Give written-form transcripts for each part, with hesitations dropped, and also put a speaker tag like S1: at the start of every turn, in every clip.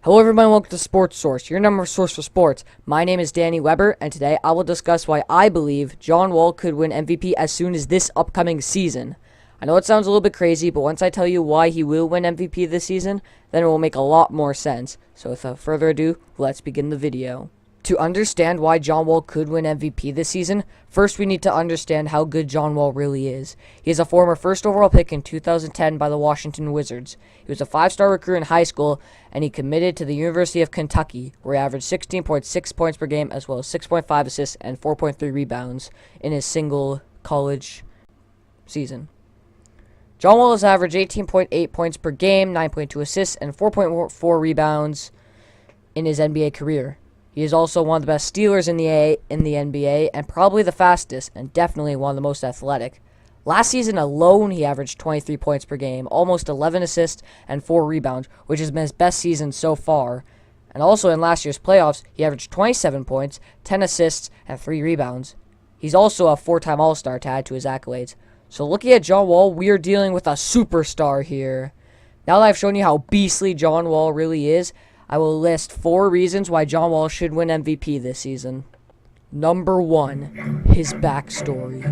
S1: Hello everybody, welcome to Sports Source, your number source for sports. My name is Danny Weber, and today I will discuss why I believe John Wall could win MVP as soon as this upcoming season. I know it sounds a little bit crazy, but once I tell you why he will win MVP this season, then it will make a lot more sense. So without further ado, let's begin the video. To understand why John Wall could win MVP this season, first we need to understand how good John Wall really is. He is a former first overall pick in 2010 by the Washington Wizards. He was a 5-star recruit in high school, and he committed to the University of Kentucky, where he averaged 16.6 points per game, as well as 6.5 assists and 4.3 rebounds in his single college season. John Wall has averaged 18.8 points per game, 9.2 assists, and 4.4 rebounds in his NBA career. He is also one of the best stealers in the NBA, and probably the fastest, and definitely one of the most athletic. Last season alone, he averaged 23 points per game, almost 11 assists, and 4 rebounds, which has been his best season so far. And also in last year's playoffs, he averaged 27 points, 10 assists, and 3 rebounds. He's also a 4-time All-Star to add to his accolades. So looking at John Wall, we are dealing with a superstar here. Now that I've shown you how beastly John Wall really is, I will list 4 reasons why John Wall should win MVP this season. Number 1, his backstory.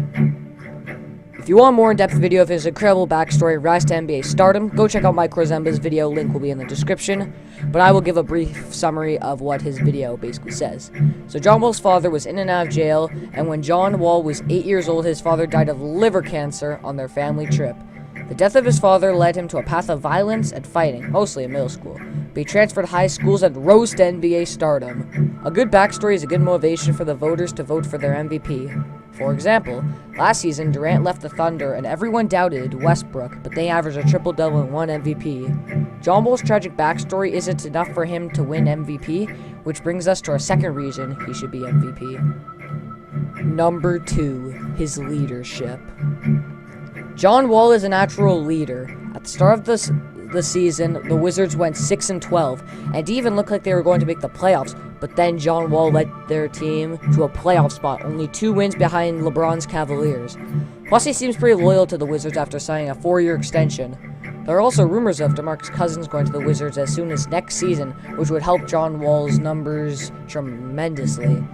S1: If you want a more in-depth video of his incredible backstory and rise to NBA stardom, go check out Mike Rozemba's video, link will be in the description, but I will give a brief summary of what his video basically says. So John Wall's father was in and out of jail, and when John Wall was 8 years old, his father died of liver cancer on their family trip. The death of his father led him to a path of violence and fighting, mostly in middle school. But he transferred high schools and rose to NBA stardom. A good backstory is a good motivation for the voters to vote for their MVP. For example, last season, Durant left the Thunder and everyone doubted Westbrook, but they averaged a triple-double and won MVP. John Wall's tragic backstory isn't enough for him to win MVP, which brings us to our second reason he should be MVP. Number 2, his leadership. John Wall is a natural leader. At the start of the season, the Wizards went 6-12, and it even looked like they were going to make the playoffs, but then John Wall led their team to a playoff spot, only 2 wins behind LeBron's Cavaliers. Plus, he seems pretty loyal to the Wizards after signing a 4-year extension. There are also rumors of DeMarcus Cousins going to the Wizards as soon as next season, which would help John Wall's numbers tremendously.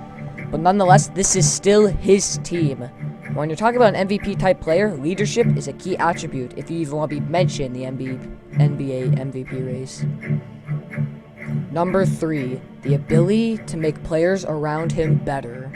S1: But nonetheless, this is still his team. When you're talking about an MVP-type player, leadership is a key attribute if you even want to be mentioned in the NBA MVP race. Number 3, the ability to make players around him better.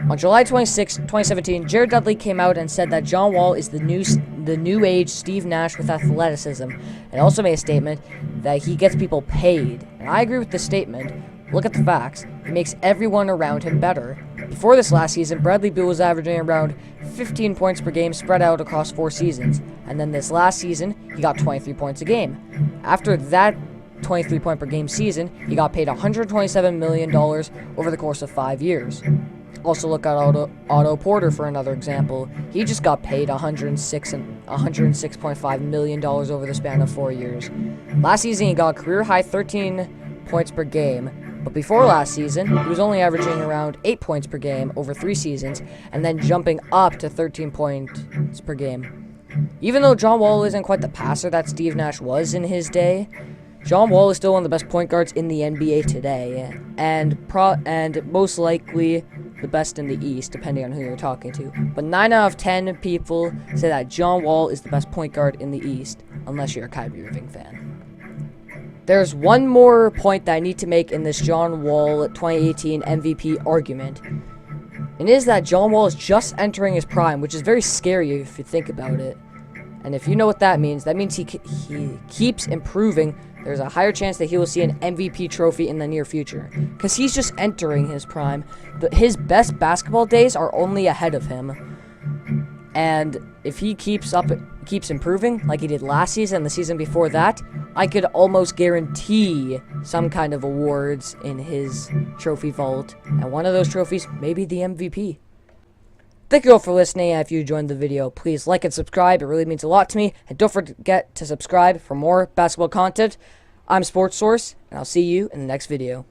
S1: On July 26, 2017, Jared Dudley came out and said that John Wall is the new age Steve Nash with athleticism, and also made a statement that he gets people paid. And I agree with this statement. Look at the facts. He makes everyone around him better. Before this last season, Bradley Beal was averaging around 15 points per game spread out across 4 seasons. And then this last season, he got 23 points a game. After that 23 point per game season, he got paid $127 million over the course of 5 years. Also look at Otto Porter for another example. He just got paid $106.5 million over the span of 4 years. Last season, he got a career-high 13 points per game. But before last season, he was only averaging around 8 points per game over 3 seasons, and then jumping up to 13 points per game. Even though John Wall isn't quite the passer that Steve Nash was in his day, John Wall is still one of the best point guards in the NBA today, and most likely the best in the East, depending on who you're talking to. But 9 out of 10 people say that John Wall is the best point guard in the East, unless you're a Kyrie Irving fan. There's one more point that I need to make in this John Wall 2018 MVP argument. And it is that John Wall is just entering his prime, which is very scary if you think about it. And if you know what that means he keeps improving. There's a higher chance that he will see an MVP trophy in the near future. Because he's just entering his prime. But his best basketball days are only ahead of him. And if he keeps improving, like he did last season and the season before that, I could almost guarantee some kind of awards in his trophy vault. And one of those trophies may be the MVP. Thank you all for listening, and if you enjoyed the video, please like and subscribe. It really means a lot to me. And don't forget to subscribe for more basketball content. I'm Sports Source, and I'll see you in the next video.